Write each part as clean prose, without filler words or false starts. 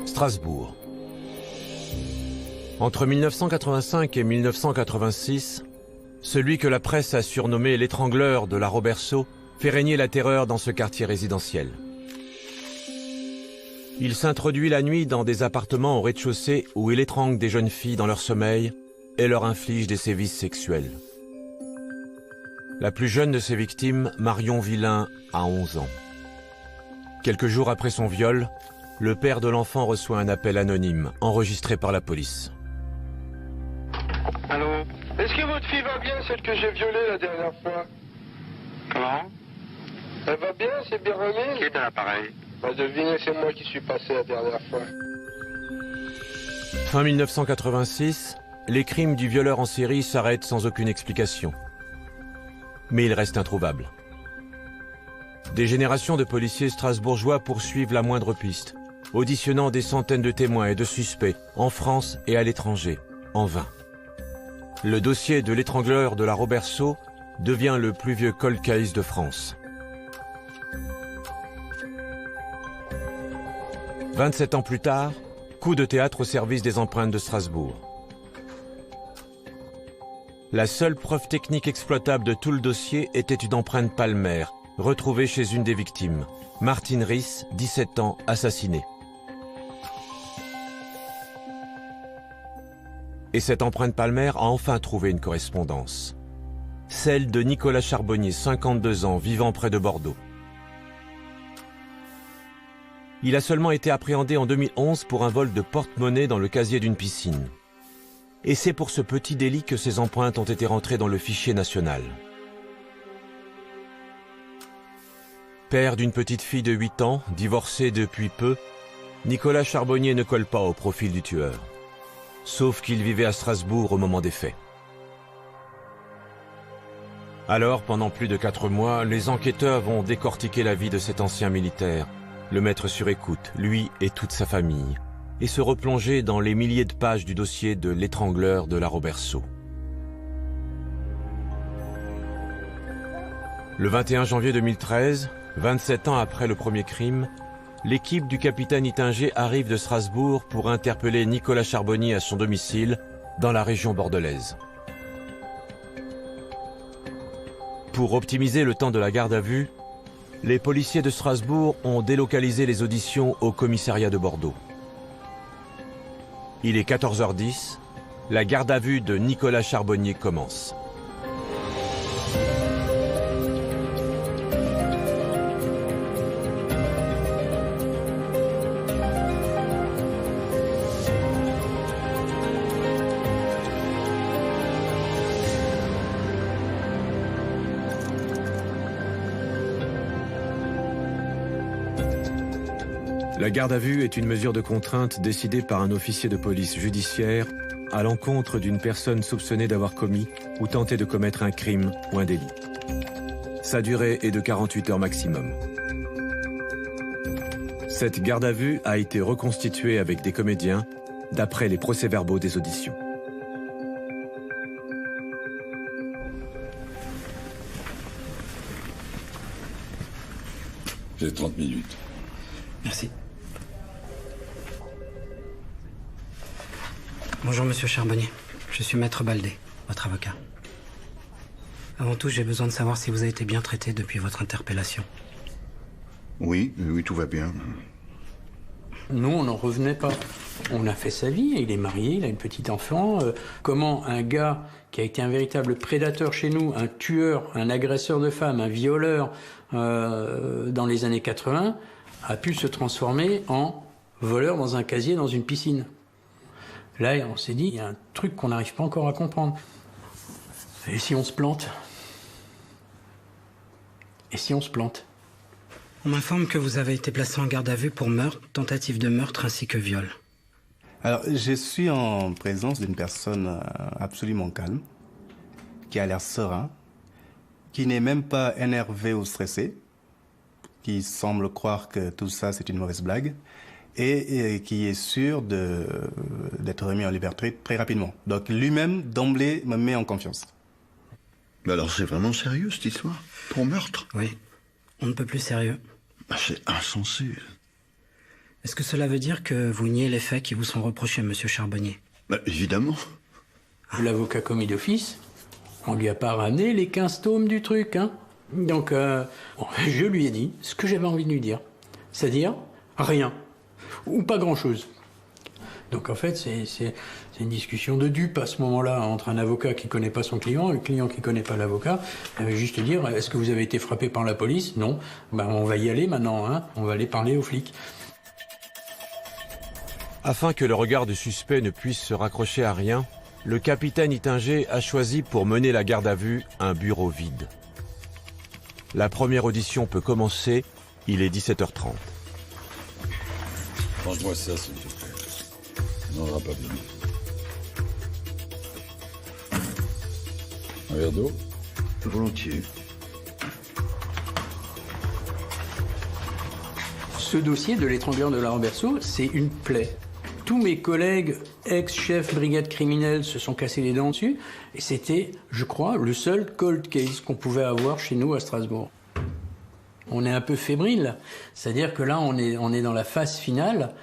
Strasbourg. Entre 1985 et 1986, celui que la presse a surnommé l'étrangleur de la Roberceau fait régner la terreur dans ce quartier résidentiel. Il s'introduit la nuit dans des appartements au rez-de-chaussée où il étrangle des jeunes filles dans leur sommeil et leur inflige des sévices sexuels. La plus jeune de ses victimes, Marion Villain, a 11 ans. Quelques jours après son viol, le père de l'enfant reçoit un appel anonyme, enregistré par la police. Allô? Est-ce que votre fille va bien, celle que j'ai violée la dernière fois? Comment? Elle va bien, c'est bien remis? Qui est à l'appareil? Bah devinez, c'est moi qui suis passé la dernière fois. Fin 1986, les crimes du violeur en série s'arrêtent sans aucune explication. Mais il reste introuvable. Des générations de policiers strasbourgeois poursuivent la moindre piste, auditionnant des centaines de témoins et de suspects, en France et à l'étranger, en vain. Le dossier de l'étrangleur de la Roberceau devient le plus vieux cold case de France. 27 ans plus tard, coup de théâtre au service des empreintes de Strasbourg. La seule preuve technique exploitable de tout le dossier était une empreinte palmaire, retrouvée chez une des victimes, Martine Riss, 17 ans, assassinée. Et cette empreinte palmaire a enfin trouvé une correspondance. Celle de Nicolas Charbonnier, 52 ans, vivant près de Bordeaux. Il a seulement été appréhendé en 2011 pour un vol de porte-monnaie dans le casier d'une piscine. Et c'est pour ce petit délit que ses empreintes ont été rentrées dans le fichier national. Père d'une petite fille de 8 ans, divorcé depuis peu, Nicolas Charbonnier ne colle pas au profil du tueur. Sauf qu'il vivait à Strasbourg au moment des faits. Alors, pendant plus de 4 mois, les enquêteurs vont décortiquer la vie de cet ancien militaire, le mettre sur écoute, lui et toute sa famille, et se replonger dans les milliers de pages du dossier de l'étrangleur de la Roberceau. Le 21 janvier 2013, 27 ans après le premier crime, l'équipe du capitaine Ittinger arrive de Strasbourg pour interpeller Nicolas Charbonnier à son domicile, dans la région bordelaise. Pour optimiser le temps de la garde à vue, les policiers de Strasbourg ont délocalisé les auditions au commissariat de Bordeaux. Il est 14h10, la garde à vue de Nicolas Charbonnier commence. La garde à vue est une mesure de contrainte décidée par un officier de police judiciaire à l'encontre d'une personne soupçonnée d'avoir commis ou tenté de commettre un crime ou un délit. Sa durée est de 48 heures maximum. Cette garde à vue a été reconstituée avec des comédiens d'après les procès-verbaux des auditions. J'ai 30 minutes. Merci. Bonjour, monsieur Charbonnier. Je suis Maître Baldé, votre avocat. Avant tout, j'ai besoin de savoir si vous avez été bien traité depuis votre interpellation. Oui, tout va bien. Nous, on n'en revenait pas. On a fait sa vie, il est marié, il a une petite enfant. Comment un gars qui a été un véritable prédateur chez nous, un tueur, un agresseur de femmes, un violeur dans les années 80, a pu se transformer en voleur dans un casier, dans une piscine. Là, on s'est dit, il y a un truc qu'on n'arrive pas encore à comprendre. Et si on se plante? Et si on se plante? On m'informe que vous avez été placé en garde à vue pour meurtre, tentative de meurtre ainsi que viol. Alors, je suis en présence d'une personne absolument calme, qui a l'air serein, qui n'est même pas énervé ou stressé, qui semble croire que tout ça c'est une mauvaise blague, et qui est sûr d'être remis en liberté très rapidement. Donc lui-même, d'emblée, me met en confiance. Mais alors c'est vraiment sérieux cette histoire? Pour meurtre? Oui, on ne peut plus sérieux. Bah, c'est insensé. Est-ce que cela veut dire que vous niez les faits qui vous sont reprochés, monsieur Charbonnier? Bah, évidemment. L'avocat commis d'office, on lui a pas ramené les 15 tomes du truc, hein. Donc, je lui ai dit ce que j'avais envie de lui dire. C'est-à-dire, rien. Ou pas grand-chose. Donc, en fait, c'est une discussion de dupes à ce moment-là, entre un avocat qui connaît pas son client et le client qui connaît pas l'avocat. Il va juste dire, est-ce que vous avez été frappé par la police? Non. Ben, on va y aller maintenant, hein. On va aller parler aux flics. Afin que le regard du suspect ne puisse se raccrocher à rien, le capitaine Ittinger a choisi pour mener la garde à vue un bureau vide. La première audition peut commencer, il est 17h30. Range-moi ça, s'il te plaît. On n'en aura pas besoin. Un verre d'eau? Volontiers. Ce dossier de l'étrangleur de Laurent Berceau, c'est une plaie. Tous mes collègues ex-chefs brigade criminelle se sont cassés les dents dessus, et c'était, je crois, le seul cold case qu'on pouvait avoir chez nous à Strasbourg. On est un peu fébrile, c'est-à-dire que là, on est dans la phase finale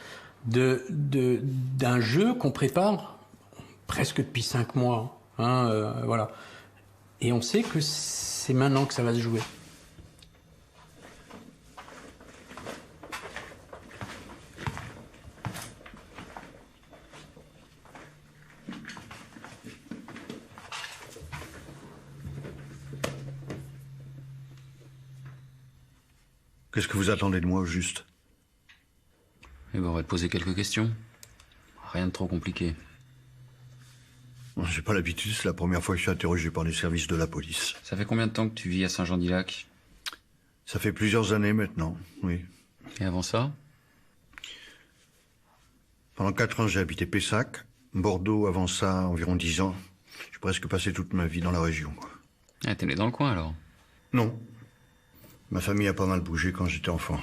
d'un jeu qu'on prépare presque depuis 5 mois. Hein, voilà. Et on sait que c'est maintenant que ça va se jouer. Qu'est-ce que vous attendez de moi, au juste? Eh ben, on va te poser quelques questions. Rien de trop compliqué. J'ai pas l'habitude, c'est la première fois que je suis interrogé par les services de la police. Ça fait combien de temps que tu vis à Saint-Jean-d'Ilac? Ça fait plusieurs années maintenant, oui. Et avant ça? Pendant 4 ans, j'ai habité Pessac. Bordeaux, avant ça, environ 10 ans. J'ai presque passé toute ma vie dans la région, quoi. Ah, t'es né dans le coin, alors? Non. Ma famille a pas mal bougé quand j'étais enfant.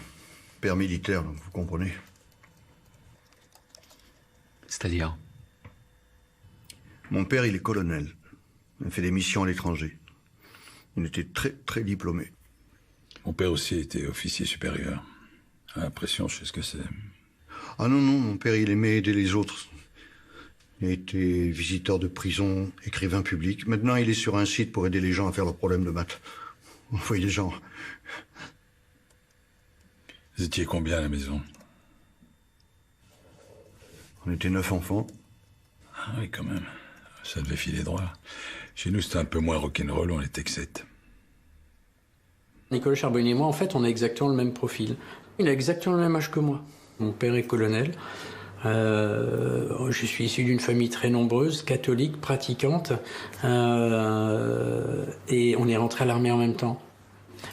Père militaire, donc vous comprenez. C'est-à-dire? Mon père, il est colonel. Il a fait des missions à l'étranger. Il était très, très diplômé. Mon père aussi était officier supérieur. À l'impression, je sais ce que c'est. Ah non, non, mon père, il aimait aider les autres. Il a été visiteur de prison, écrivain public. Maintenant, il est sur un site pour aider les gens à faire leurs problèmes de maths. Vous voyez les gens. Vous étiez combien à la maison? On était 9 enfants. Ah oui, quand même. Ça devait filer droit. Chez nous, c'était un peu moins rock'n'roll, on était que 7. Nicolas Charbonnier et moi, en fait, on a exactement le même profil. Il a exactement le même âge que moi. Mon père est colonel. Je suis issu d'une famille très nombreuse, catholique, pratiquante. Et on est rentré à l'armée en même temps.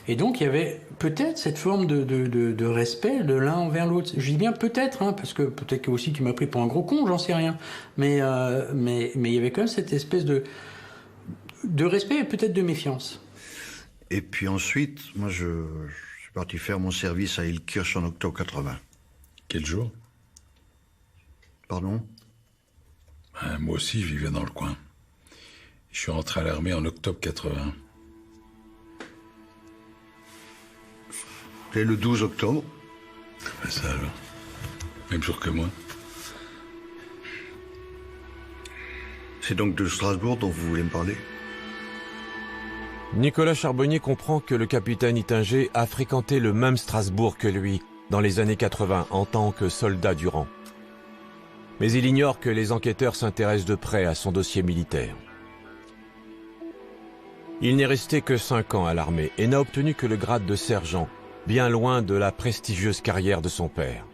Et donc, il y avait peut-être cette forme de respect de l'un envers l'autre. Je dis bien peut-être, hein, parce que peut-être aussi qu'il m'a pris pour un gros con, j'en sais rien. Mais il y avait quand même cette espèce de respect et peut-être de méfiance. Et puis ensuite, moi, je suis parti faire mon service à Ilkirch en octobre 80. Quel jour? Pardon? Moi aussi, je vivais dans le coin. Je suis rentré à l'armée en octobre 80. C'est le 12 octobre. Ben ça alors. Même jour que moi. C'est donc de Strasbourg dont vous voulez me parler? Nicolas Charbonnier comprend que le capitaine Ittinger a fréquenté le même Strasbourg que lui dans les années 80 en tant que soldat du rang. Mais il ignore que les enquêteurs s'intéressent de près à son dossier militaire. Il n'est resté que 5 ans à l'armée et n'a obtenu que le grade de sergent, bien loin de la prestigieuse carrière de son père.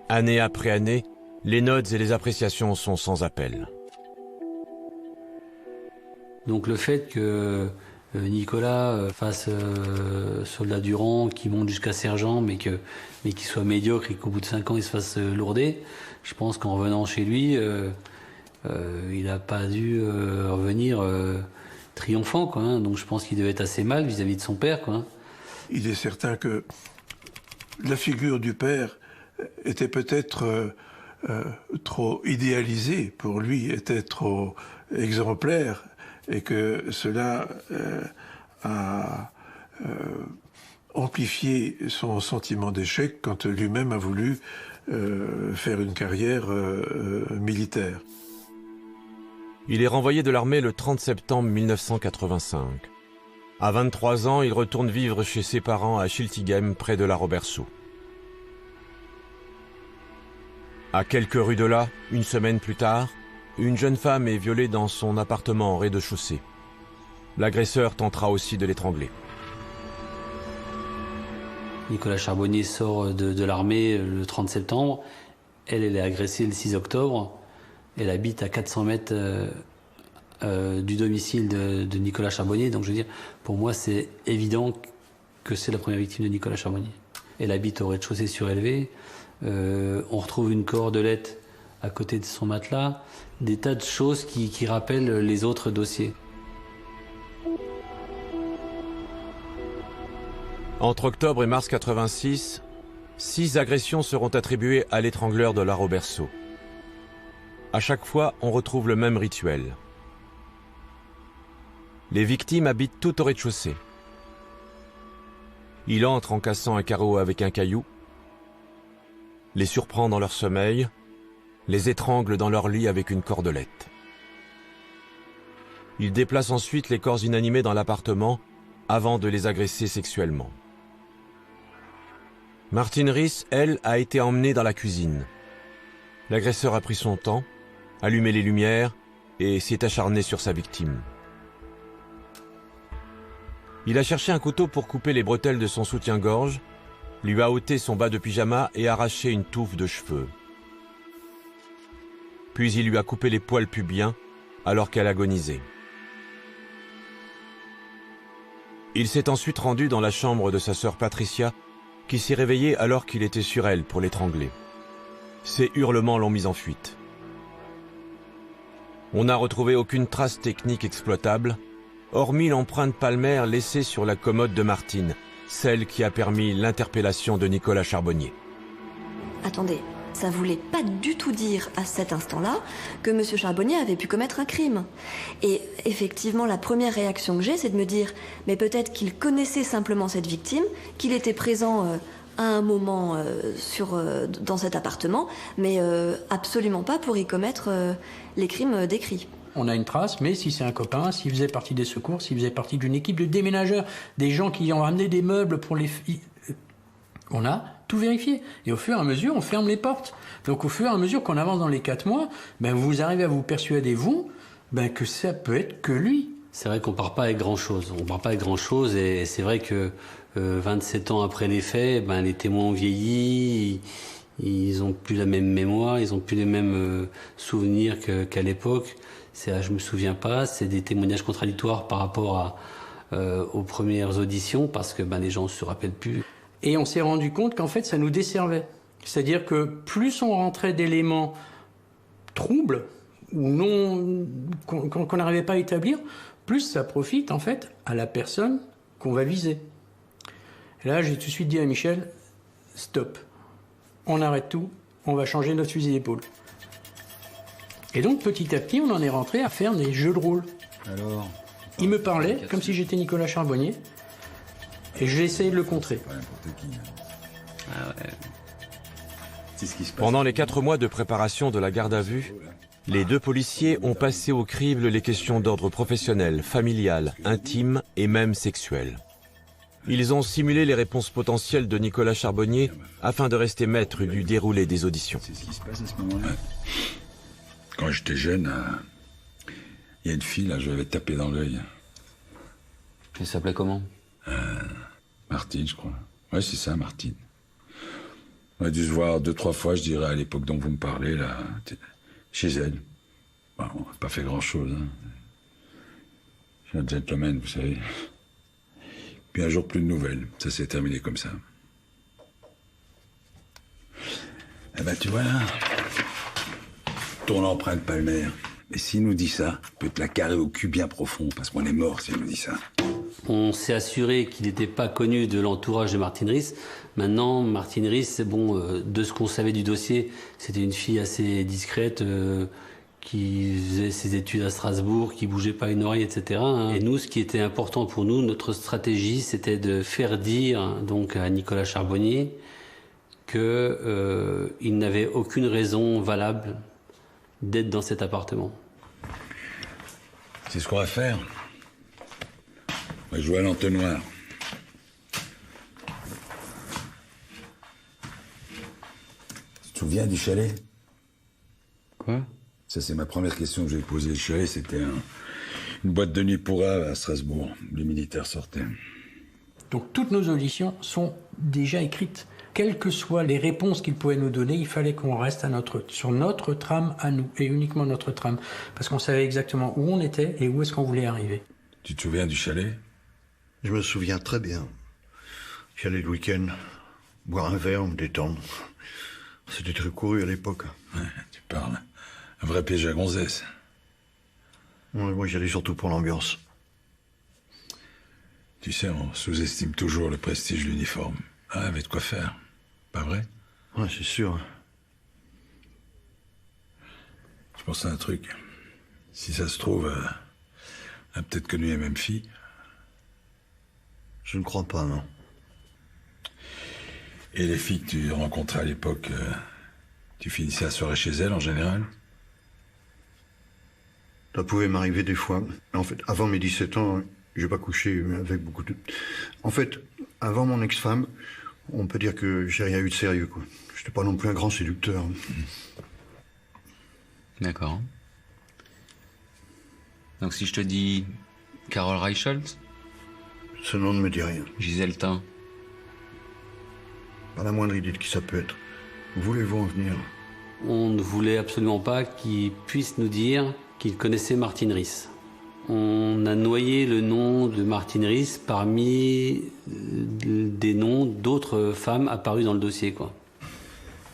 Année après année, les notes et les appréciations sont sans appel. Donc le fait que Nicolas fasse soldat du rang, qui monte jusqu'à sergent, mais qu'il soit médiocre et qu'au bout de 5 ans il se fasse lourder, je pense qu'en revenant chez lui, il n'a pas dû revenir triomphant, quoi, hein. Donc je pense qu'il devait être assez mal vis-à-vis de son père, quoi. Il est certain que la figure du père était peut-être trop idéalisée pour lui, était trop exemplaire, et que cela a amplifié son sentiment d'échec quand lui-même a voulu faire une carrière militaire. Il est renvoyé de l'armée le 30 septembre 1985. À 23 ans, il retourne vivre chez ses parents à Schiltigheim, près de la Robertsau. À quelques rues de là, une semaine plus tard, une jeune femme est violée dans son appartement au rez-de-chaussée. L'agresseur tentera aussi de l'étrangler. Nicolas Charbonnier sort de l'armée le 30 septembre. Elle est agressée le 6 octobre. Elle habite à 400 mètres du domicile de Nicolas Charbonnier. Donc je veux dire, pour moi, c'est évident que c'est la première victime de Nicolas Charbonnier. Elle habite au rez-de-chaussée surélevé. On retrouve une cordelette à côté de son matelas. Des tas de choses qui rappellent les autres dossiers. Entre octobre et mars 86, 6 agressions seront attribuées à l'étrangleur de la Robertsau. À chaque fois, on retrouve le même rituel. Les victimes habitent tout au rez-de-chaussée. Il entre en cassant un carreau avec un caillou, les surprend dans leur sommeil, les étrangle dans leur lit avec une cordelette. Il déplace ensuite les corps inanimés dans l'appartement avant de les agresser sexuellement. Martine Riss, elle, a été emmenée dans la cuisine. L'agresseur a pris son temps, allumé les lumières et s'est acharné sur sa victime. Il a cherché un couteau pour couper les bretelles de son soutien-gorge, lui a ôté son bas de pyjama et arraché une touffe de cheveux. Puis il lui a coupé les poils pubiens alors qu'elle agonisait. Il s'est ensuite rendu dans la chambre de sa sœur Patricia, qui s'est réveillée alors qu'il était sur elle pour l'étrangler. Ses hurlements l'ont mis en fuite. On n'a retrouvé aucune trace technique exploitable, hormis l'empreinte palmaire laissée sur la commode de Martine, celle qui a permis l'interpellation de Nicolas Charbonnier. Attendez, ça voulait pas du tout dire à cet instant-là que M. Charbonnier avait pu commettre un crime. Et effectivement, la première réaction que j'ai, c'est de me dire, mais peut-être qu'il connaissait simplement cette victime, qu'il était présent à un moment dans cet appartement, mais absolument pas pour y commettre les crimes décrits. On a une trace, mais si c'est un copain, s'il faisait partie des secours, s'il faisait partie d'une équipe de déménageurs, des gens qui ont ramené des meubles pour les... On a tout vérifié. Et au fur et à mesure, on ferme les portes. Donc au fur et à mesure qu'on avance dans les 4 mois, vous arrivez à vous persuader, vous, que ça peut être que lui. C'est vrai qu'on part pas avec grand-chose. On part pas avec grand-chose et c'est vrai que 27 ans après les faits, les témoins ont vieilli, ils ont plus la même mémoire, ils ont plus les mêmes souvenirs qu'à l'époque. Je me souviens pas, c'est des témoignages contradictoires par rapport aux premières auditions parce que les gens se rappellent plus. Et on s'est rendu compte qu'en fait, ça nous desservait. C'est-à-dire que plus on rentrait d'éléments troubles ou non qu'on n'arrivait pas à établir, plus ça profite en fait à la personne qu'on va viser. Et là, j'ai tout de suite dit à Michel, stop, on arrête tout, on va changer notre fusil d'épaule. Et donc petit à petit, on en est rentré à faire des jeux de rôle. Alors, il me parlait comme si j'étais Nicolas Charbonnier. Et j'ai essayé de le contrer. Ah ouais. C'est ce qui se passe. Pendant les 4 mois de préparation de la garde à vue, les 2 policiers ont passé au crible les questions d'ordre professionnel, familial, intime et même sexuel. Ils ont simulé les réponses potentielles de Nicolas Charbonnier afin de rester maître du déroulé des auditions. C'est ce qui se passe à ce moment-là. Quand j'étais jeune, il y a une fille, là, je l'avais tapé dans l'œil. Elle s'appelait comment? Martine, je crois. Ouais, c'est ça, Martine. On a dû se voir 2-3 fois, je dirais, à l'époque dont vous me parlez, là, chez elle. Bon, on n'a pas fait grand-chose. Hein. Je suis un gentleman, vous savez. Puis un jour, plus de nouvelles. Ça s'est terminé comme ça. Eh ben, tu vois, là, ton empreinte palmaire. Et s'il nous dit ça, peut te la carrer au cul bien profond, parce qu'on est mort s'il nous dit ça. On s'est assuré qu'il n'était pas connu de l'entourage de Martine Riss. Maintenant, Martine Riss, de ce qu'on savait du dossier, c'était une fille assez discrète, qui faisait ses études à Strasbourg, qui bougeait pas une oreille, etc. Et nous, ce qui était important pour nous, notre stratégie, c'était de faire dire donc à Nicolas Charbonnier qu'il n'avait aucune raison valable d'être dans cet appartement. C'est ce qu'on va faire. On va jouer à l'entonnoir. Tu te souviens du chalet? Quoi? Ça, c'est ma première question que je vais poser. Le chalet, c'était une boîte de nuit pour à Strasbourg. Les militaires sortaient. Donc toutes nos auditions sont déjà écrites. Quelles que soient les réponses qu'il pouvait nous donner, il fallait qu'on reste sur notre trame à nous, et uniquement notre trame. Parce qu'on savait exactement où on était et où est-ce qu'on voulait arriver. Tu te souviens du chalet? Je me souviens très bien. J'allais le week-end, boire un verre, me détendre. C'était très couru à l'époque. Ouais, tu parles. Un vrai piège à gonzesse. Ouais, moi, j'y allais surtout pour l'ambiance. Tu sais, on sous-estime toujours le prestige de l'uniforme. Ah, avait de quoi faire. Pas vrai? Ouais, c'est sûr. Je pense à un truc. Si ça se trouve, elle a peut-être connu la même fille. Je ne crois pas, non. Et les filles que tu rencontrais à l'époque, tu finissais la soirée chez elles en général? Ça pouvait m'arriver des fois. En fait, avant mes 17 ans, j'ai pas couché avec beaucoup de... En fait, avant mon ex-femme, on peut dire que j'ai rien eu de sérieux, quoi. J'étais pas non plus un grand séducteur. D'accord. Donc si je te dis Carole Reichelt? Ce nom ne me dit rien. Gisèle Tin? Pas la moindre idée de qui ça peut être. Voulez-vous en venir? On ne voulait absolument pas qu'il puisse nous dire qu'il connaissait Martine Riss. On a noyé le nom de Martine Riss parmi des noms d'autres femmes apparues dans le dossier, quoi.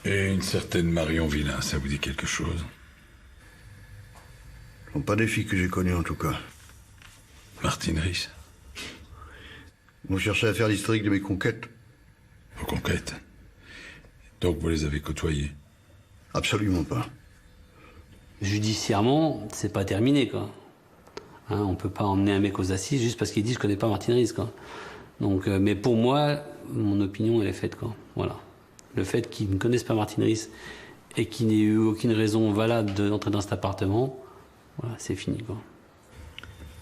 Et une certaine Marion Villain, ça vous dit quelque chose? Ce sont pas des filles que j'ai connues, en tout cas. Martine Riss? Vous cherchez à faire l'historique de mes conquêtes? Vos conquêtes? Donc vous les avez côtoyées? Absolument pas. Judiciairement, c'est pas terminé, quoi. Hein, on peut pas emmener un mec aux assises juste parce qu'il dit je connais pas Martine Riss, quoi. Donc, mais pour moi, mon opinion elle est faite, quoi. Voilà. Le fait qu'ils ne connaissent pas Martine Riss et qu'il n'ait eu aucune raison valable d'entrer dans cet appartement, voilà, c'est fini, quoi.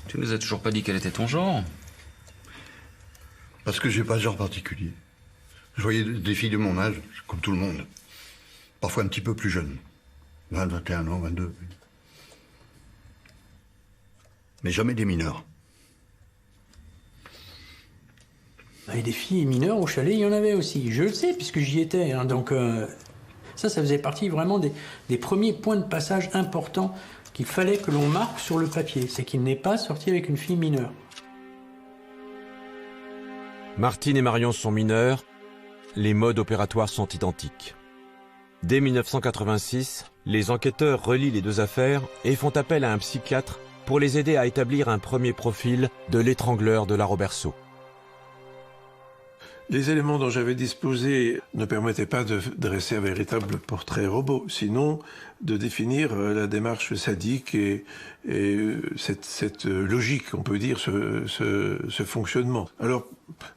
Tu nous as toujours pas dit quel était ton genre? Parce que j'ai pas de genre particulier. Je voyais des filles de mon âge, comme tout le monde. Parfois un petit peu plus jeunes. 20, 21 ans, 22. Mais jamais des mineurs. Et des filles mineures au chalet, il y en avait aussi. Je le sais, puisque j'y étais. Hein. Donc ça faisait partie vraiment des premiers points de passage importants qu'il fallait que l'on marque sur le papier. C'est qu'il n'est pas sorti avec une fille mineure. Martine et Marion sont mineurs, les modes opératoires sont identiques. Dès 1986, les enquêteurs relient les deux affaires et font appel à un psychiatre pour les aider à établir un premier profil de l'étrangleur de la Roberceau. Les éléments dont j'avais disposé ne permettaient pas de dresser un véritable portrait robot, sinon de définir la démarche sadique et cette logique, on peut dire, ce fonctionnement. Alors,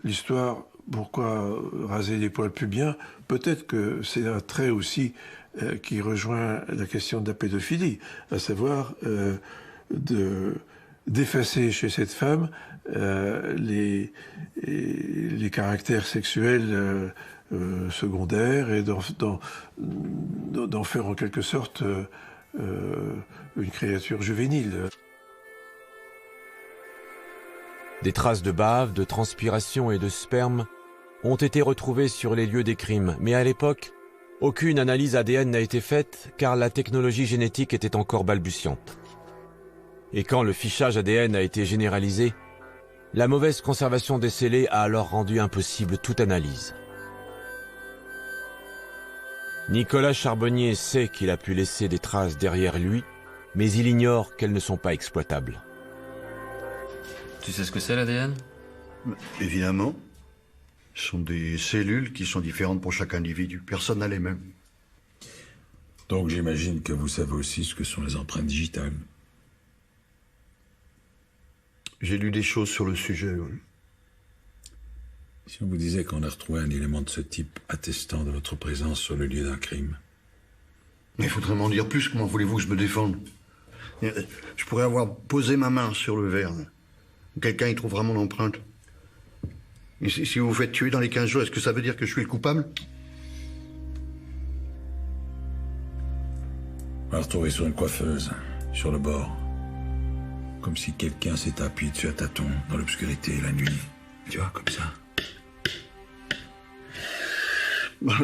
l'histoire, pourquoi raser les poils pubiens? Peut-être que c'est un trait aussi qui rejoint la question de la pédophilie, à savoir d'effacer chez cette femme les caractères sexuels secondaires et d'en faire en quelque sorte une créature juvénile. Des traces de bave, de transpiration et de sperme ont été retrouvées sur les lieux des crimes, mais à l'époque, aucune analyse ADN n'a été faite car la technologie génétique était encore balbutiante. Et quand le fichage ADN a été généralisé, la mauvaise conservation des scellés a alors rendu impossible toute analyse. Nicolas Charbonnier sait qu'il a pu laisser des traces derrière lui, mais il ignore qu'elles ne sont pas exploitables. Tu sais ce que c'est l'ADN? Évidemment. Ce sont des cellules qui sont différentes pour chaque individu. Personne n'a les mêmes. Donc j'imagine que vous savez aussi ce que sont les empreintes digitales. J'ai lu des choses sur le sujet, oui. Si on vous disait qu'on a retrouvé un élément de ce type attestant de votre présence sur le lieu d'un crime? Mais il faudrait m'en dire plus, comment voulez-vous que je me défende? Je pourrais avoir posé ma main sur le verre. Quelqu'un y trouvera mon empreinte. Et si vous vous faites tuer dans les 15 jours, est-ce que ça veut dire que je suis le coupable? On l'a retrouvé sur une coiffeuse, sur le bord. Comme si quelqu'un s'était appuyé dessus à tâtons, dans l'obscurité, la nuit. Tu vois, comme ça.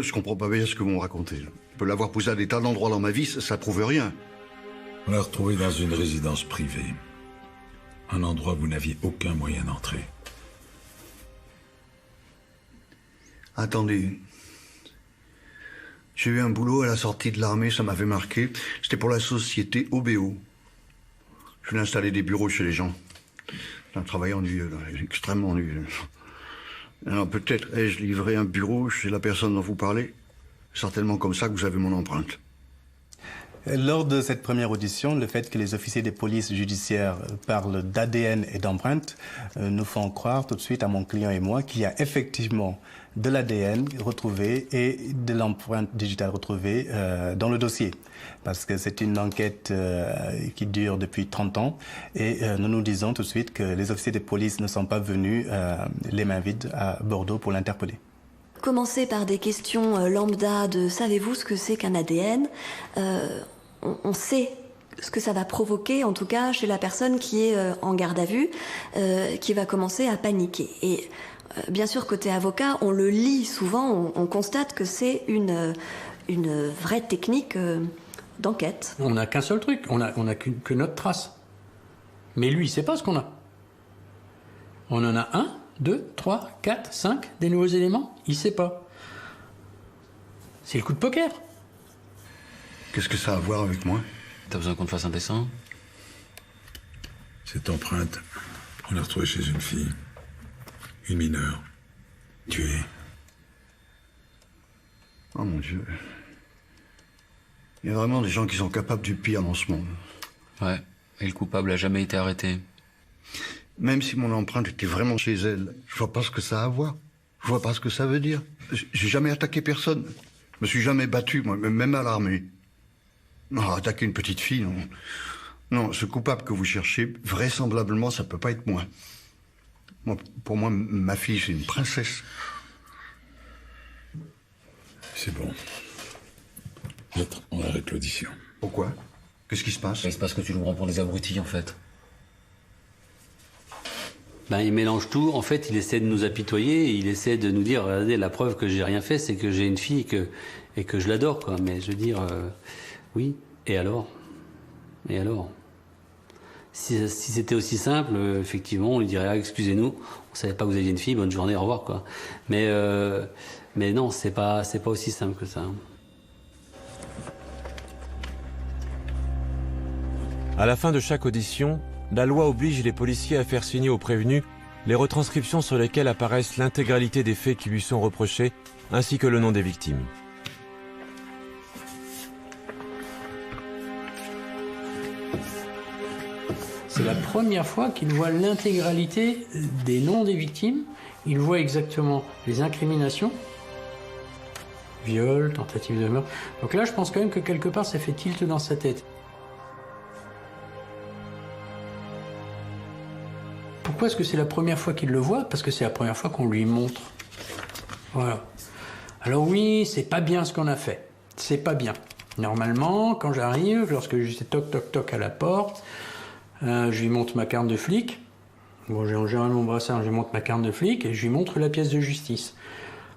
Je comprends pas bien ce que vous me racontez. Je peux l'avoir poussé à des tas d'endroits dans ma vie, ça prouve rien. On l'a retrouvé dans une résidence privée. Un endroit où vous n'aviez aucun moyen d'entrer. Attendez. J'ai eu un boulot à la sortie de l'armée, ça m'avait marqué. C'était pour la société OBO. Je voulais installer des bureaux chez les gens. C'est un travail ennuyeux, là, extrêmement ennuyeux. Alors peut-être ai-je livré un bureau chez la personne dont vous parlez. Certainement comme ça que vous avez mon empreinte. Lors de cette première audition, le fait que les officiers des polices judiciaires parlent d'ADN et d'empreintes nous font croire tout de suite à mon client et moi qu'il y a effectivement de l'ADN retrouvé et de l'empreinte digitale retrouvée dans le dossier. Parce que c'est une enquête qui dure depuis 30 ans et nous nous disons tout de suite que les officiers des polices ne sont pas venus les mains vides à Bordeaux pour l'interpeller. Commencer par des questions lambda de « savez-vous ce que c'est qu'un ADN ?» On sait ce que ça va provoquer, en tout cas chez la personne qui est en garde à vue, qui va commencer à paniquer. Et bien sûr, côté avocat, on le lit souvent, on constate que c'est une vraie technique d'enquête. On n'a qu'un seul truc, on a que notre trace. Mais lui, il sait pas ce qu'on a. On en a 1, 2, 3, 4, 5 des nouveaux éléments, il sait pas. C'est le coup de poker. Qu'est-ce que ça a à voir avec moi? T'as besoin qu'on te fasse un dessin? Cette empreinte, on l'a retrouvée chez une fille. Une mineure. Tuée. Oh mon Dieu. Il y a vraiment des gens qui sont capables du pire dans ce monde. Ouais, et le coupable a jamais été arrêté. Même si mon empreinte était vraiment chez elle, je vois pas ce que ça a à voir. Je vois pas ce que ça veut dire. J'ai jamais attaqué personne. Je me suis jamais battu, moi, même à l'armée. Non, attaquer une petite fille, non. Non, ce coupable que vous cherchez, vraisemblablement, ça peut pas être moi. Pour moi, ma fille, c'est une princesse. C'est bon. Maître, on arrête l'audition. Pourquoi? Qu'est-ce qui se passe? Il se passe que tu nous prends pour des abrutis, en fait. Ben, il mélange tout. En fait, il essaie de nous apitoyer. Il essaie de nous dire, regardez, la preuve que j'ai rien fait, c'est que j'ai une fille et que je l'adore, quoi. Mais je veux dire, oui. Et alors? Et alors? Si c'était aussi simple, effectivement, on lui dirait, ah, excusez-nous, on savait pas que vous aviez une fille, bonne journée, au revoir, quoi. Mais non, c'est pas aussi simple que ça. À la fin de chaque audition, la loi oblige les policiers à faire signer aux prévenus les retranscriptions sur lesquelles apparaissent l'intégralité des faits qui lui sont reprochés, ainsi que le nom des victimes. C'est la première fois qu'il voit l'intégralité des noms des victimes. Il voit exactement les incriminations. Viol, tentative de meurtre. Donc là, je pense quand même que quelque part, ça fait tilt dans sa tête. Pourquoi est-ce que c'est la première fois qu'il le voit? Parce que c'est la première fois qu'on lui montre. Voilà. Alors oui, c'est pas bien ce qu'on a fait. C'est pas bien. Normalement, quand j'arrive, lorsque je sais toc toc toc à la porte, je lui montre ma carte de flic. Bon, j'ai en général mon brassard, je lui montre ma carte de flic et je lui montre la pièce de justice.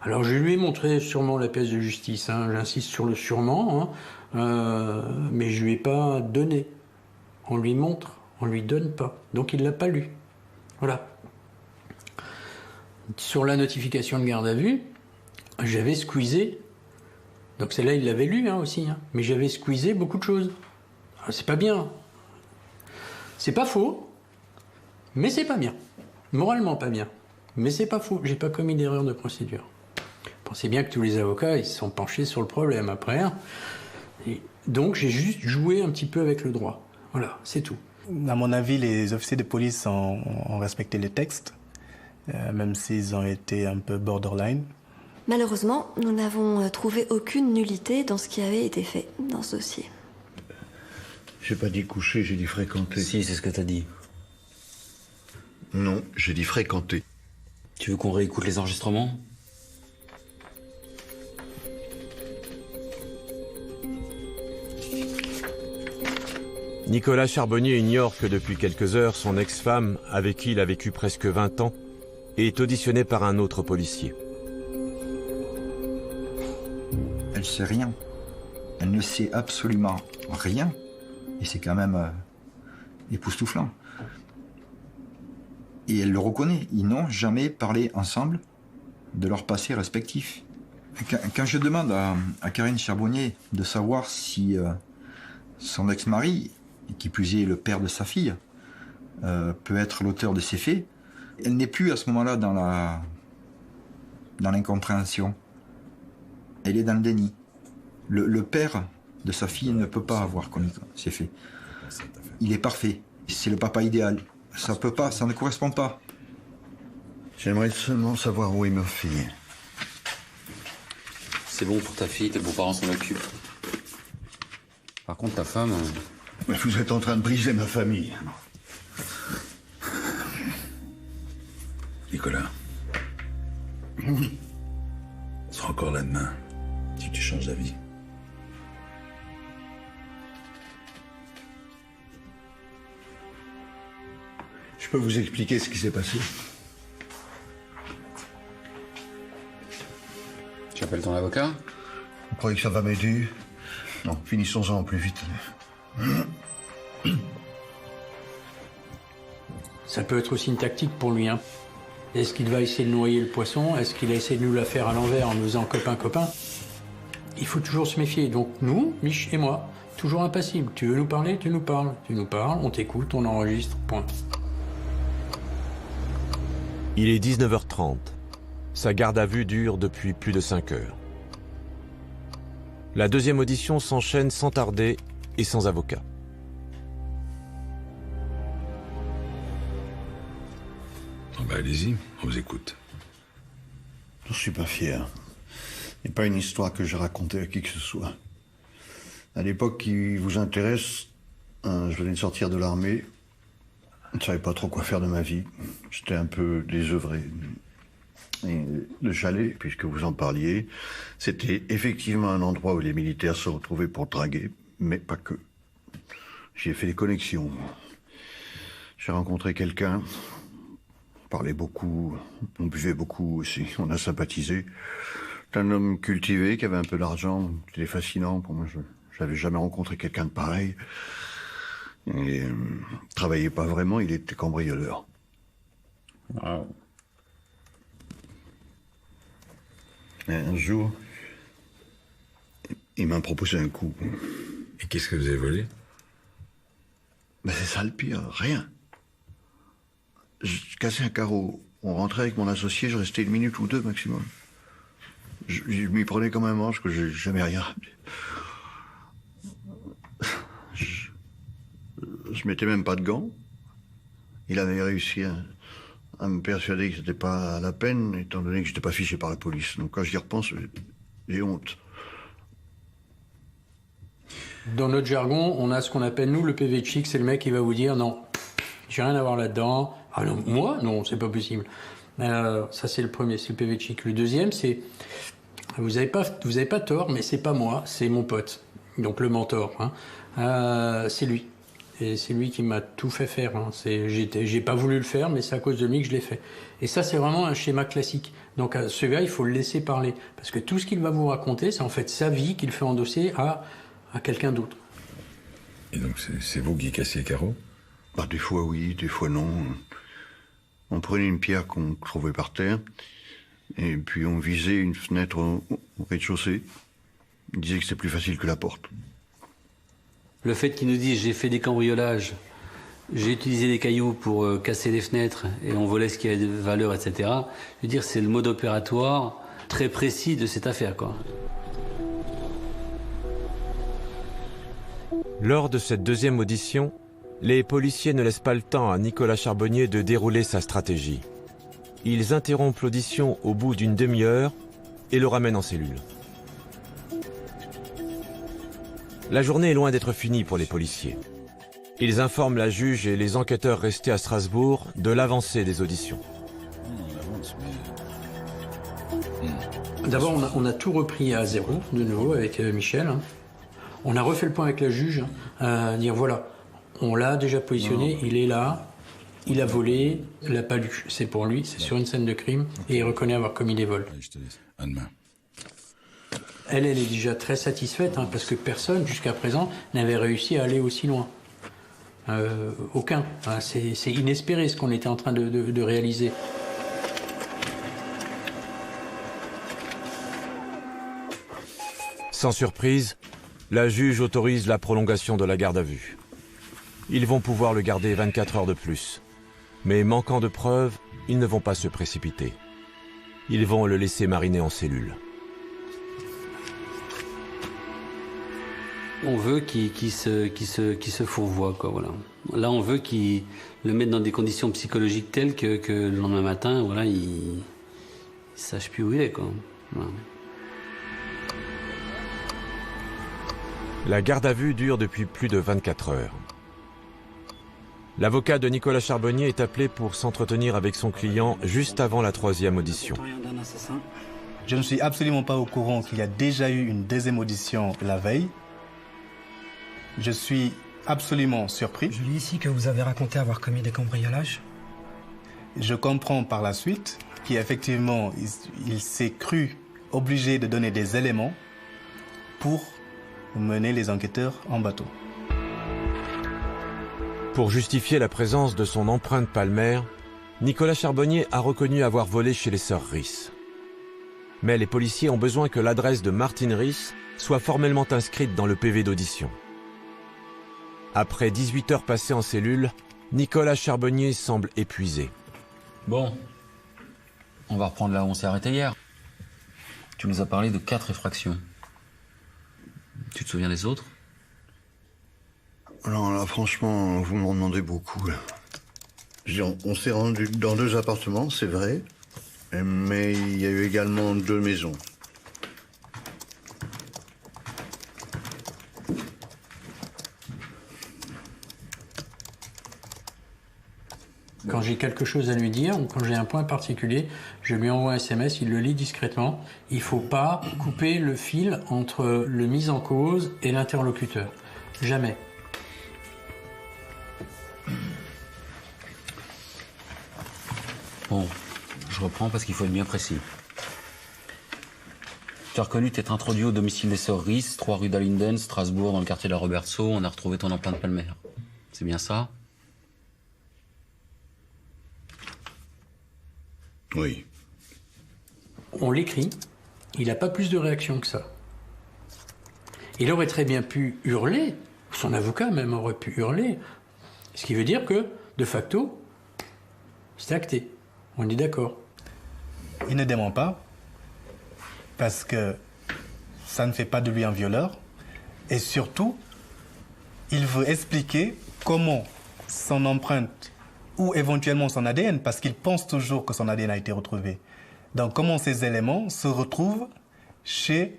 Alors je lui ai montré sûrement la pièce de justice, hein, j'insiste sur le sûrement, hein, mais je lui ai pas donné. On lui montre, on lui donne pas. Donc il l'a pas lu. Voilà. Sur la notification de garde à vue, j'avais squeezé, donc celle-là il l'avait lu hein, aussi, hein, mais j'avais squeezé beaucoup de choses. C'est pas bien. C'est pas faux, mais c'est pas bien. Moralement pas bien, mais c'est pas faux. J'ai pas commis d'erreur de procédure. Pensez bien que tous les avocats ils se sont penchés sur le problème après. Hein. Et donc j'ai juste joué un petit peu avec le droit. Voilà, c'est tout. À mon avis, les officiers de police ont respecté les textes. même s'ils ont été un peu borderline. Malheureusement, nous n'avons trouvé aucune nullité dans ce qui avait été fait dans ce dossier. J'ai pas dit coucher, j'ai dit fréquenter. Si, c'est ce que t'as dit. Non, j'ai dit fréquenter. Tu veux qu'on réécoute les enregistrements? Nicolas Charbonnier ignore que depuis quelques heures, son ex-femme, avec qui il a vécu presque 20 ans, est auditionnée par un autre policier. Elle sait rien. Elle ne sait absolument rien. Et c'est quand même époustouflant. Et elle le reconnaît. Ils n'ont jamais parlé ensemble de leur passé respectif. Quand je demande à Karine Charbonnier de savoir si son ex-mari, qui plus est le père de sa fille, peut être l'auteur de ces faits, elle n'est plus à ce moment-là dans l'incompréhension. Elle est dans le déni. Le père de sa fille ne peut pas avoir commis ces faits. Il est parfait. C'est le papa idéal. Ça peut pas, ça ne correspond pas. J'aimerais seulement savoir où est ma fille. C'est bon pour ta fille, tes beaux-parents s'en occupent. Par contre, ta femme... Mais vous êtes en train de briser ma famille. Nicolas. Oui. Tu seras encore là demain, si tu changes d'avis. Je peux vous expliquer ce qui s'est passé? Tu appelles ton avocat? Vous croyez que ça va m'aider? Non, finissons-en plus vite. Ça peut être aussi une tactique pour lui, hein. Est-ce qu'il va essayer de noyer le poisson? Est-ce qu'il a essayé de nous la faire à l'envers en nous faisant copain-copain? Il faut toujours se méfier. Donc nous, Mich et moi, toujours impassibles. Tu veux nous parler? Tu nous parles. Tu nous parles, on t'écoute, on enregistre, point. Il est 19h30. Sa garde à vue dure depuis plus de 5 heures. La deuxième audition s'enchaîne sans tarder et sans avocat. Bah allez-y, on vous écoute. Je ne suis pas fier. Ce n'est pas une histoire que j'ai racontée à qui que ce soit. À l'époque qui vous intéresse, je venais de sortir de l'armée. Je ne savais pas trop quoi faire de ma vie. J'étais un peu désœuvré. Et le chalet, puisque vous en parliez, c'était effectivement un endroit où les militaires se retrouvaient pour draguer, mais pas que. J'y ai fait des connexions. J'ai rencontré quelqu'un, on parlait beaucoup, on buvait beaucoup aussi, on a sympathisé. C'est un homme cultivé qui avait un peu d'argent, c'était fascinant pour moi. Je n'avais jamais rencontré quelqu'un de pareil. Et travaillait pas vraiment, il était cambrioleur. Wow. Et un jour, il m'a proposé un coup. Et qu'est-ce que vous avez volé? Mais c'est ça le pire, rien. Je cassais un carreau. On rentrait avec mon associé, je restais 1 minute ou 2 maximum. Je m'y prenais comme un manche que j'ai jamais rien rappelé. Je mettais même pas de gants. Il avait réussi à me persuader que c'était pas la peine, étant donné que j'étais pas fiché par la police. Donc quand j'y repense, j'ai honte. Dans notre jargon, on a ce qu'on appelle, nous, le PV chic, c'est le mec qui va vous dire, non, j'ai rien à voir là-dedans. Ah non, moi, non, c'est pas possible. Ça, c'est le premier, c'est le PV chic. Le deuxième, c'est, vous avez pas tort, mais c'est pas moi, c'est mon pote. Donc le mentor, hein. C'est lui. Et c'est lui qui m'a tout fait faire. Hein. J'ai pas voulu le faire, mais c'est à cause de lui que je l'ai fait. Et ça, c'est vraiment un schéma classique. Donc ce gars, il faut le laisser parler. Parce que tout ce qu'il va vous raconter, c'est en fait sa vie qu'il fait endosser à quelqu'un d'autre. Et donc c'est vous qui cassiez les carreaux? Bah, des fois oui, des fois non. On prenait une pierre qu'on trouvait par terre, et puis on visait une fenêtre au rez-de-chaussée. Il disait que c'était plus facile que la porte. Le fait qu'ils nous disent j'ai fait des cambriolages, j'ai utilisé des cailloux pour casser les fenêtres et on volait ce qui avait de valeur, etc. Je veux dire, c'est le mode opératoire très précis de cette affaire, quoi. Lors de cette deuxième audition, les policiers ne laissent pas le temps à Nicolas Charbonnier de dérouler sa stratégie. ils interrompent l'audition au bout d'une demi-heure et le ramènent en cellule. La journée est loin d'être finie pour les policiers. Ils informent la juge et les enquêteurs restés à Strasbourg de l'avancée des auditions. D'abord, on a tout repris à zéro, de nouveau, avec Michel. On a refait le point avec la juge, à dire voilà, on l'a déjà positionné, il est là, il a volé, il l'a pas lu. C'est pour lui, c'est sur une scène de crime, et il reconnaît avoir commis des vols. Je te laisse. À demain. Elle est déjà très satisfaite, parce que personne, jusqu'à présent, n'avait réussi à aller aussi loin. Aucun. C'est inespéré ce qu'on était en train de réaliser. Sans surprise, la juge autorise la prolongation de la garde à vue. Ils vont pouvoir le garder 24 heures de plus. Mais manquant de preuves, ils ne vont pas se précipiter. Ils vont le laisser mariner en cellule. On veut qu'il se fourvoie, quoi, voilà. Là, on veut qu'il le mette dans des conditions psychologiques telles que le lendemain matin, voilà, il sache plus où il est, quoi. Voilà. La garde à vue dure depuis plus de 24 heures. L'avocat de Nicolas Charbonnier est appelé pour s'entretenir avec son client juste avant la 3e audition. Je ne suis absolument pas au courant qu'il y a déjà eu une deuxième audition la veille. Je suis absolument surpris. Je lis ici que vous avez raconté avoir commis des cambriolages. Je comprends par la suite qu'effectivement, il s'est cru obligé de donner des éléments pour mener les enquêteurs en bateau. Pour justifier la présence de son empreinte palmaire, Nicolas Charbonnier a reconnu avoir volé chez les sœurs Ries. Mais les policiers ont besoin que l'adresse de Martine Ries soit formellement inscrite dans le PV d'audition. Après 18 heures passées en cellule, Nicolas Charbonnier semble épuisé. Bon, on va reprendre là où on s'est arrêté hier. Tu nous as parlé de 4 effractions. Tu te souviens des autres? Non, là, franchement, vous m'en demandez beaucoup. Là. Je veux dire, on s'est rendu dans 2 appartements, c'est vrai, mais il y a eu également 2 maisons. Quand j'ai quelque chose à lui dire ou quand j'ai un point particulier, je lui envoie un SMS, il le lit discrètement. Il ne faut pas couper le fil entre le mis en cause et l'interlocuteur. Jamais. Bon, je reprends parce qu'il faut être bien précis. Tu as reconnu t'être introduit au domicile des sœurs Ries, 3 rue d'Alinden, Strasbourg, dans le quartier de la Robertso. On a retrouvé ton empreinte palmaire. C'est bien ça? Oui. On l'écrit, il n'a pas plus de réaction que ça. Il aurait très bien pu hurler, son avocat même aurait pu hurler, ce qui veut dire que, de facto, c'est acté. On est d'accord. Il ne dément pas, parce que ça ne fait pas de lui un violeur, et surtout, il veut expliquer comment son empreinte ou éventuellement son ADN, parce qu'il pense toujours que son ADN a été retrouvé. Donc comment ces éléments se retrouvent chez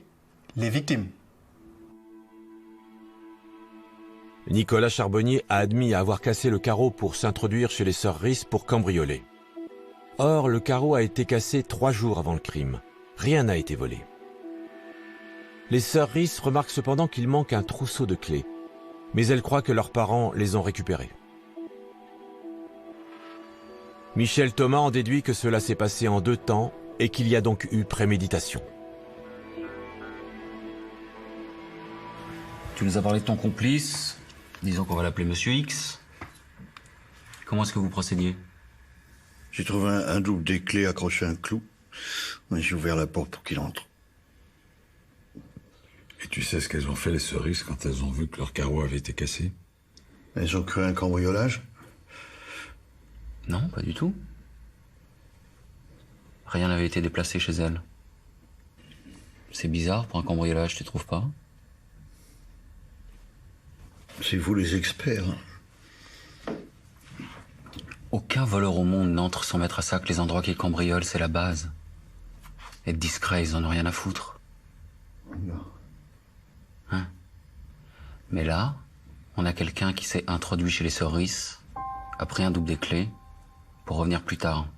les victimes. Nicolas Charbonnier a admis avoir cassé le carreau pour s'introduire chez les sœurs Ries pour cambrioler. Or, le carreau a été cassé 3 jours avant le crime. Rien n'a été volé. Les sœurs Ries remarquent cependant qu'il manque un trousseau de clés, mais elles croient que leurs parents les ont récupérées. Michel Thomas en déduit que cela s'est passé en 2 temps et qu'il y a donc eu préméditation. Tu nous as parlé de ton complice, disons qu'on va l'appeler Monsieur X. Comment est-ce que vous procédiez? J'ai trouvé un double des clés accroché à un clou. J'ai ouvert la porte pour qu'il entre. Et tu sais ce qu'elles ont fait, les sœurs Ries, quand elles ont vu que leur carreau avait été cassé? Elles ont cru un cambriolage? Non, pas du tout. Rien n'avait été déplacé chez elles. C'est bizarre pour un cambriolage, tu trouves pas? C'est vous les experts. Aucun voleur au monde n'entre sans mettre à sac les endroits qu'il cambriole, c'est la base. Être discret, ils en ont rien à foutre. Hein? Mais là, on a quelqu'un qui s'est introduit chez les sœurs Rhys, a pris un double des clés, pour revenir plus tard.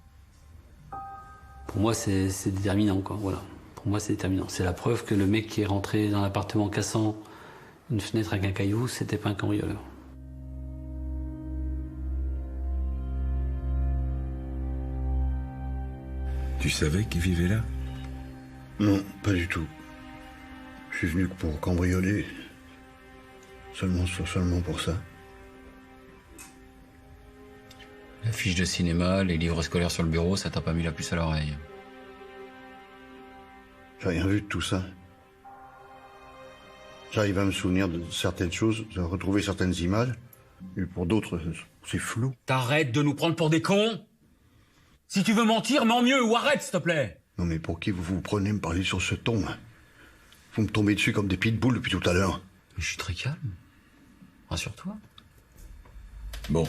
Pour moi, c'est déterminant, quoi. Voilà. Pour moi, c'est déterminant. C'est la preuve que le mec qui est rentré dans l'appartement cassant une fenêtre avec un caillou, c'était pas un cambrioleur. Tu savais qu'il vivait là? Non, pas du tout. Je suis venu pour cambrioler. Seulement pour ça. La fiche de cinéma, les livres scolaires sur le bureau, ça t'a pas mis la puce à l'oreille. J'ai rien vu de tout ça. J'arrive à me souvenir de certaines choses, à retrouver certaines images. Et pour d'autres, c'est flou. T'arrêtes de nous prendre pour des cons? Si tu veux mentir, mens mieux ou arrête, s'il te plaît. Non mais pour qui vous vous prenez me parler sur ce ton? Vous me tombez dessus comme des pitbulls depuis tout à l'heure. Je suis très calme. Rassure-toi. Bon,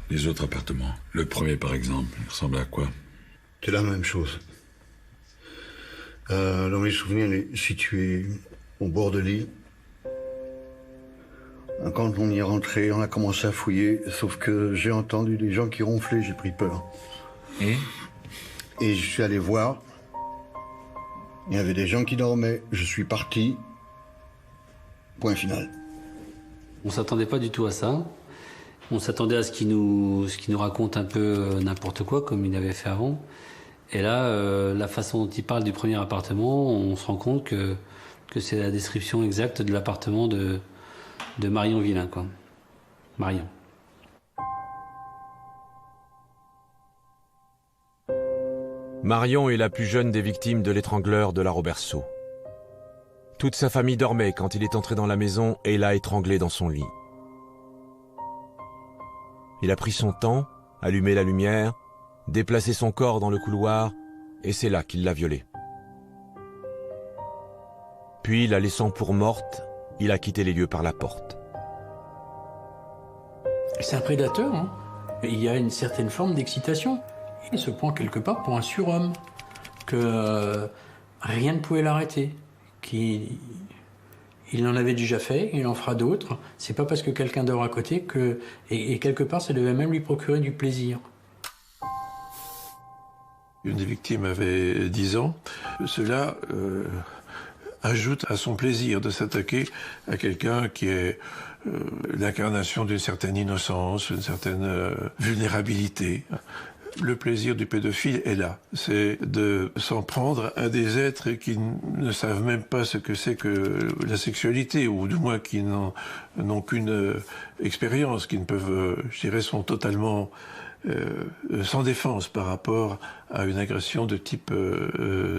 les autres appartements. Le premier, par exemple, il ressemble à quoi? C'est la même chose. Dans mes souvenirs, il est situé au bord de l'île. Quand on y est rentré, on a commencé à fouiller, sauf que j'ai entendu des gens qui ronflaient, j'ai pris peur. Et je suis allé voir. Il y avait des gens qui dormaient. Je suis parti. Point final. On s'attendait pas du tout à ça. On s'attendait à ce qu'il nous raconte un peu n'importe quoi, comme il avait fait avant. Et là, la façon dont il parle du premier appartement, on se rend compte que c'est la description exacte de l'appartement de Marion Villain, quoi. Marion. Marion est la plus jeune des victimes de l'étrangleur de la Roberceau. Toute sa famille dormait quand il est entré dans la maison et l'a étranglée dans son lit. Il a pris son temps, allumé la lumière, déplacé son corps dans le couloir, et c'est là qu'il l'a violée. Puis, la laissant pour morte, il a quitté les lieux par la porte. C'est un prédateur, hein. Il y a une certaine forme d'excitation. Il se prend quelque part pour un surhomme, que rien ne pouvait l'arrêter, il en avait déjà fait, il en fera d'autres. C'est pas parce que quelqu'un dort à côté que... Et quelque part, ça devait même lui procurer du plaisir. Une des victimes avait 10 ans. Cela ajoute à son plaisir de s'attaquer à quelqu'un qui est l'incarnation d'une certaine innocence, d'une certaine vulnérabilité. Le plaisir du pédophile est là. C'est de s'en prendre à des êtres qui ne savent même pas ce que c'est que la sexualité, ou du moins qui n'ont qu'une expérience, qui ne peuvent, je dirais, sont totalement sans défense par rapport à une agression de type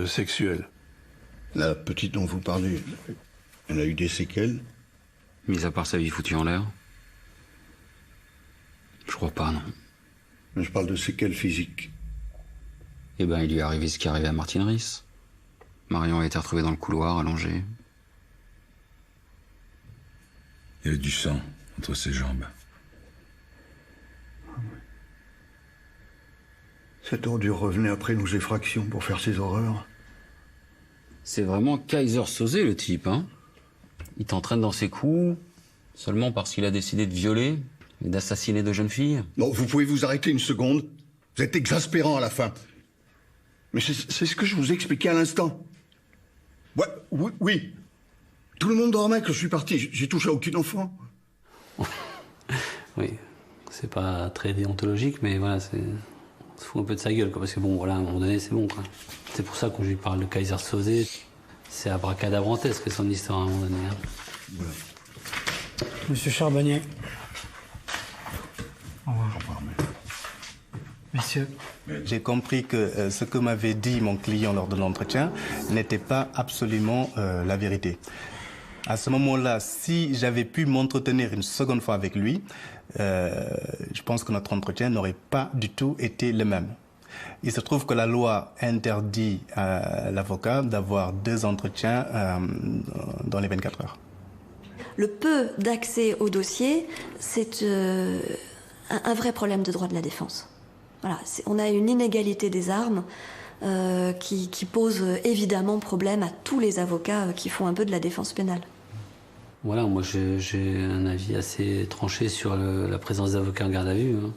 sexuel. La petite dont vous parlez, elle a eu des séquelles? Mis à part sa vie foutue en l'air? Je crois pas, non. Je parle de séquelles physiques. Eh ben, il lui est arrivé ce qui est arrivé à Martine Rhys. Marion a été retrouvée dans le couloir, allongée. Il y avait du sang entre ses jambes. Cet ordure revenait après nos effractions pour faire ses horreurs. C'est vraiment Kaiser Soze, le type, hein. Il t'entraîne dans ses coups, seulement parce qu'il a décidé de violer et d'assassiner de jeunes filles. Non, vous pouvez vous arrêter une seconde? Vous êtes exaspérant à la fin. Mais c'est ce que je vous expliquais à l'instant. Ouais, oui. Tout le monde dormait quand je suis parti. J'ai touché à aucun enfant. Oui, c'est pas très déontologique, mais voilà, c'est... On se fout un peu de sa gueule, quoi, parce que bon, voilà, à un moment donné, c'est bon, quoi. C'est pour ça qu'on lui parle de Kaiser Soze. C'est abracadabrantesque, son histoire, à un moment donné. Hein. Voilà. Monsieur Charbonnier. Au revoir. Messieurs. J'ai compris que ce que m'avait dit mon client lors de l'entretien n'était pas absolument la vérité. À ce moment-là, si j'avais pu m'entretenir une seconde fois avec lui, je pense que notre entretien n'aurait pas du tout été le même. Il se trouve que la loi interdit à l'avocat d'avoir 2 entretiens dans les 24 heures. Le peu d'accès au dossier, c'est un vrai problème de droit de la défense. Voilà, on a une inégalité des armes qui pose évidemment problème à tous les avocats qui font un peu de la défense pénale. Voilà, moi j'ai un avis assez tranché sur la présence d'avocats en garde à vue. Hein.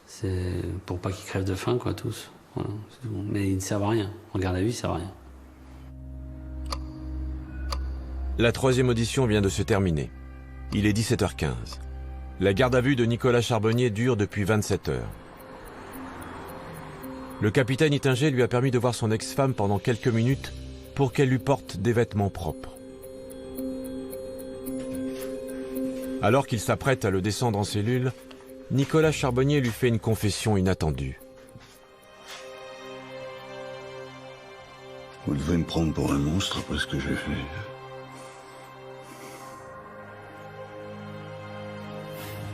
C'est pour pas qu'ils crèvent de faim, quoi, tous. Voilà, bon. Mais ils ne servent à rien. En garde à vue, ils servent à rien. La troisième audition vient de se terminer. Il est 17h15. La garde à vue de Nicolas Charbonnier dure depuis 27 heures. Le capitaine Ittinger lui a permis de voir son ex-femme pendant quelques minutes pour qu'elle lui porte des vêtements propres. Alors qu'il s'apprête à le descendre en cellule, Nicolas Charbonnier lui fait une confession inattendue. Vous devez me prendre pour un monstre après ce que j'ai fait.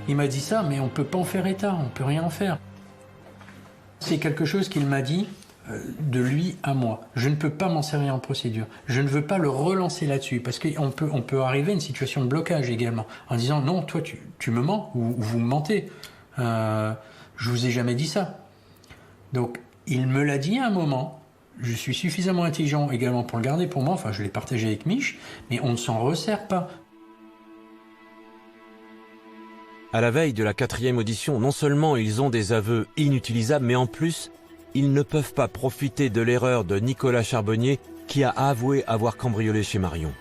Il m'a dit ça, mais on ne peut pas en faire état, on ne peut rien en faire. C'est quelque chose qu'il m'a dit de lui à moi. Je ne peux pas m'en servir en procédure. Je ne veux pas le relancer là-dessus, parce qu'on peut arriver à une situation de blocage également, en disant non, toi tu me mens, ou vous me mentez. Je vous ai jamais dit ça. Donc il me l'a dit à un moment. Je suis suffisamment intelligent également pour le garder pour moi, enfin je l'ai partagé avec Mich, mais on ne s'en resserre pas. À la veille de la 4e audition, non seulement ils ont des aveux inutilisables, mais en plus, ils ne peuvent pas profiter de l'erreur de Nicolas Charbonnier qui a avoué avoir cambriolé chez Marion.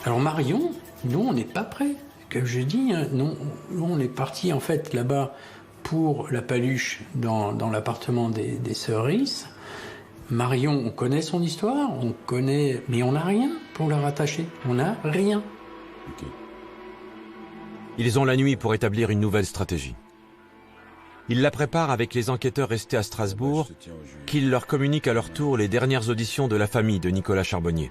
Alors Marion, nous on n'est pas prêts. Comme je dis, nous on est parti en fait là-bas pour la paluche dans l'appartement des sœurs Riss. Marion, on connaît son histoire, on connaît, mais on n'a rien pour la rattacher. On n'a rien. Okay. Ils ont la nuit pour établir une nouvelle stratégie. Ils la préparent avec les enquêteurs restés à Strasbourg, qu'ils leur communiquent à leur tour les dernières auditions de la famille de Nicolas Charbonnier.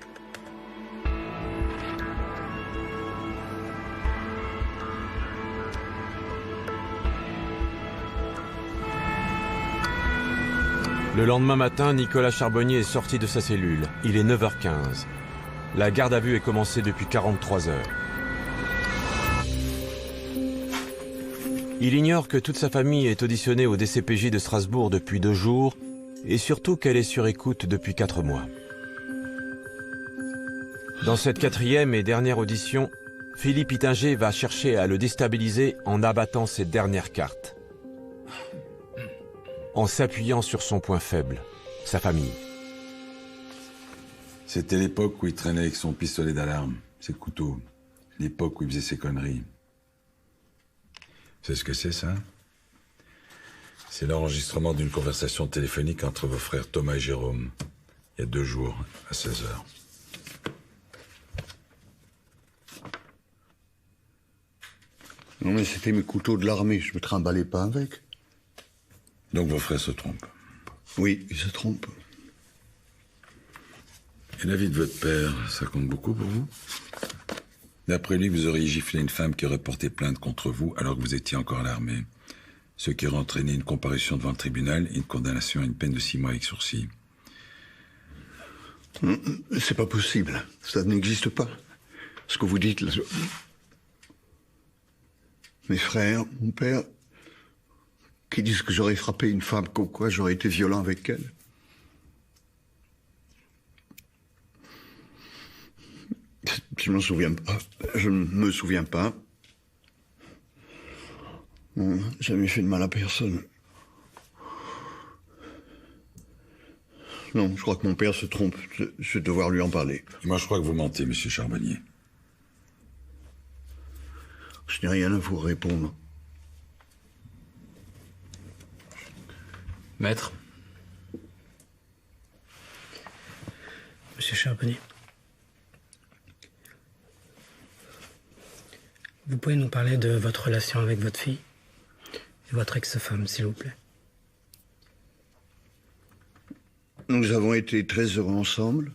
Le lendemain matin, Nicolas Charbonnier est sorti de sa cellule. Il est 9h15. La garde à vue est commencée depuis 43 heures. Il ignore que toute sa famille est auditionnée au DCPJ de Strasbourg depuis 2 jours et surtout qu'elle est sur écoute depuis 4 mois. Dans cette 4e et dernière audition, Philippe Ittinger va chercher à le déstabiliser en abattant ses dernières cartes. En s'appuyant sur son point faible, sa famille. C'était l'époque où il traînait avec son pistolet d'alarme, ses couteaux. L'époque où il faisait ses conneries. C'est ce que c'est, ça? C'est l'enregistrement d'une conversation téléphonique entre vos frères Thomas et Jérôme, il y a 2 jours, à 16h. Non mais c'était mes couteaux de l'armée, je me trimballais pas avec. Donc vos frères se trompent? Oui, ils se trompent. Et la vie de votre père, ça compte beaucoup pour vous? D'après lui, vous auriez giflé une femme qui aurait porté plainte contre vous alors que vous étiez encore à l'armée. Ce qui aurait entraîné une comparution devant le tribunal et une condamnation à une peine de 6 mois avec sursis. C'est pas possible. Ça n'existe pas. Ce que vous dites là. Mes frères, mon père, qui disent que j'aurais frappé une femme, comme quoi j'aurais été violent avec elle. Je m'en souviens pas. Je ne me souviens pas. Jamais fait de mal à personne. Non, je crois que mon père se trompe. Je vais devoir lui en parler. Et moi, je crois que vous mentez, monsieur Charbonnier. Je n'ai rien à vous répondre. Maître. Monsieur Charbonnier. Vous pouvez nous parler de votre relation avec votre fille et votre ex-femme, s'il vous plaît. Nous avons été très heureux ensemble.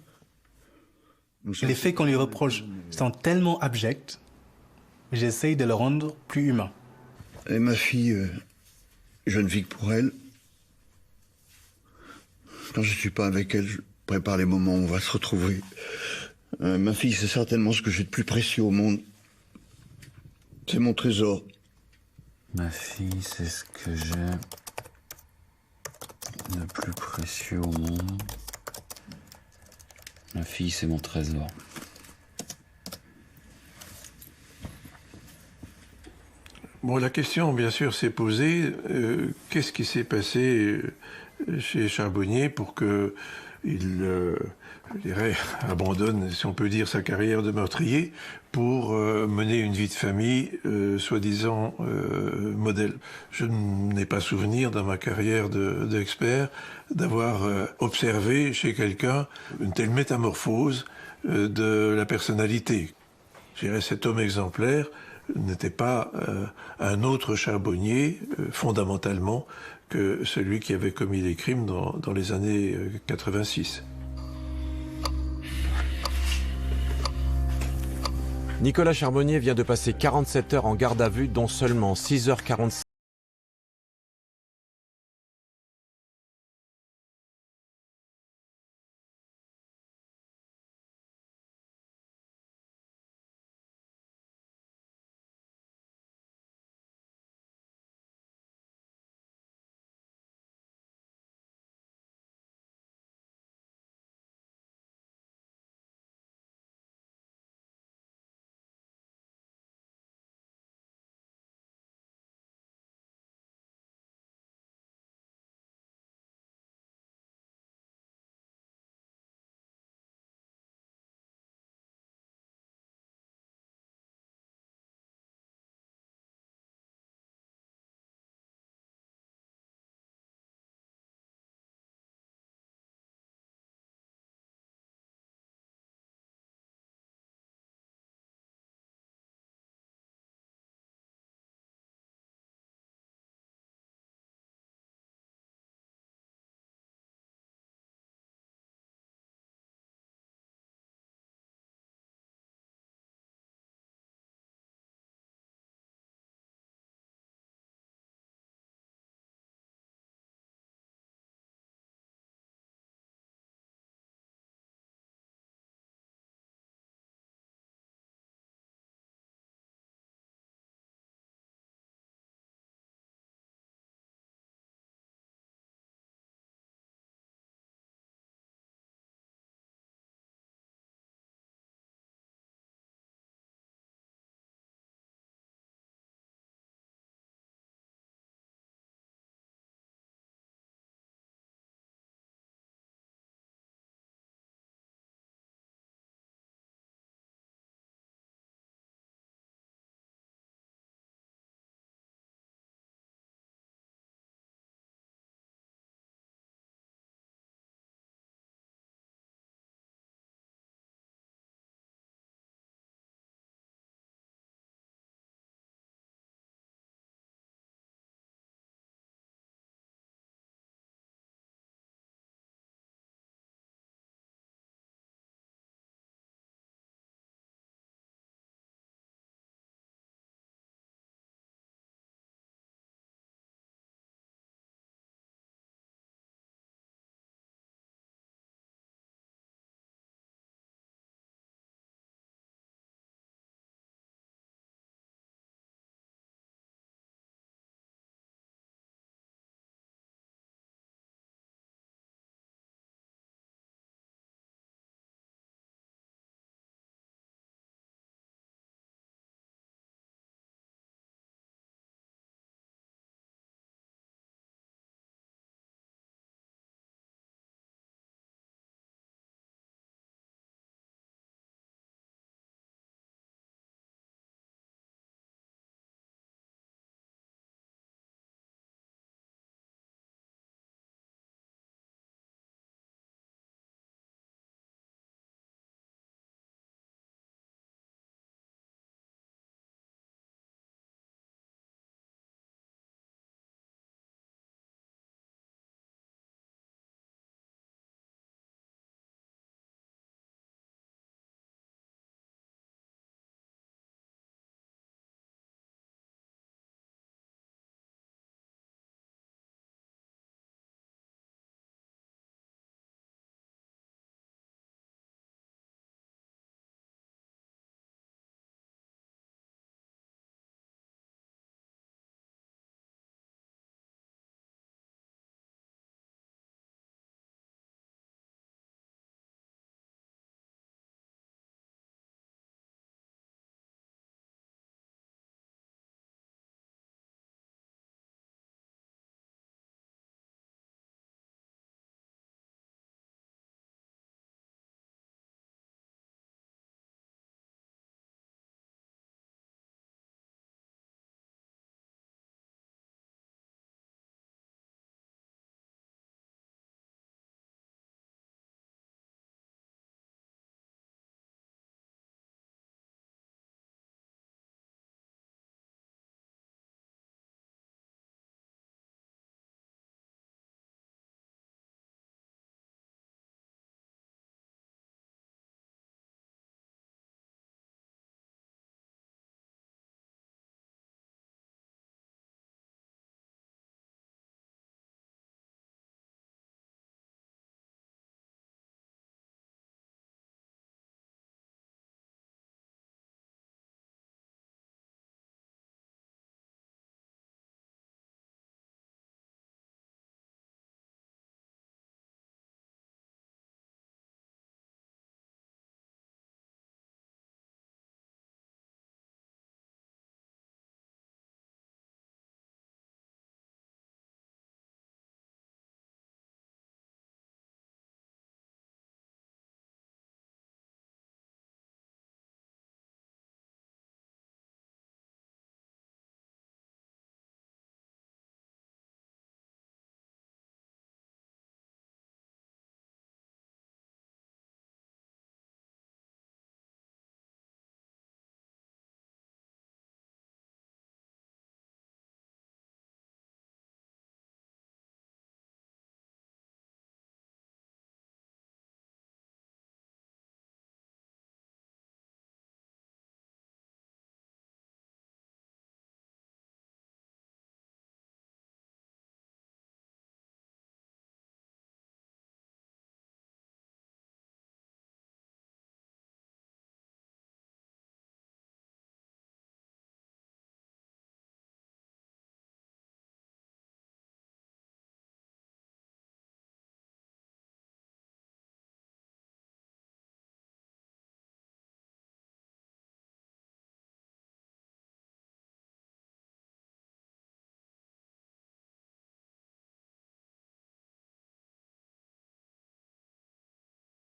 Les faits qu'on lui reproche sont tellement abjects, j'essaye de le rendre plus humain. Et ma fille, je ne vis que pour elle. Quand je ne suis pas avec elle, je prépare les moments où on va se retrouver. Ma fille, c'est certainement ce que j'ai de plus précieux au monde. C'est mon trésor. Ma fille, c'est ce que j'ai le plus précieux au monde. Ma fille, c'est mon trésor. Bon, la question, bien sûr, s'est posée. Qu'est-ce qui s'est passé chez Charbonnier pour que il, je dirais, abandonne, si on peut dire, sa carrière de meurtrier pour mener une vie de famille soi-disant modèle. Je n'ai pas souvenir dans ma carrière d'expert d'avoir observé chez quelqu'un une telle métamorphose de la personnalité. Je dirais, cet homme exemplaire n'était pas un autre Charbonnier, fondamentalement, que celui qui avait commis les crimes dans les années 86. Nicolas Charbonnier vient de passer 47 heures en garde à vue, dont seulement 6h46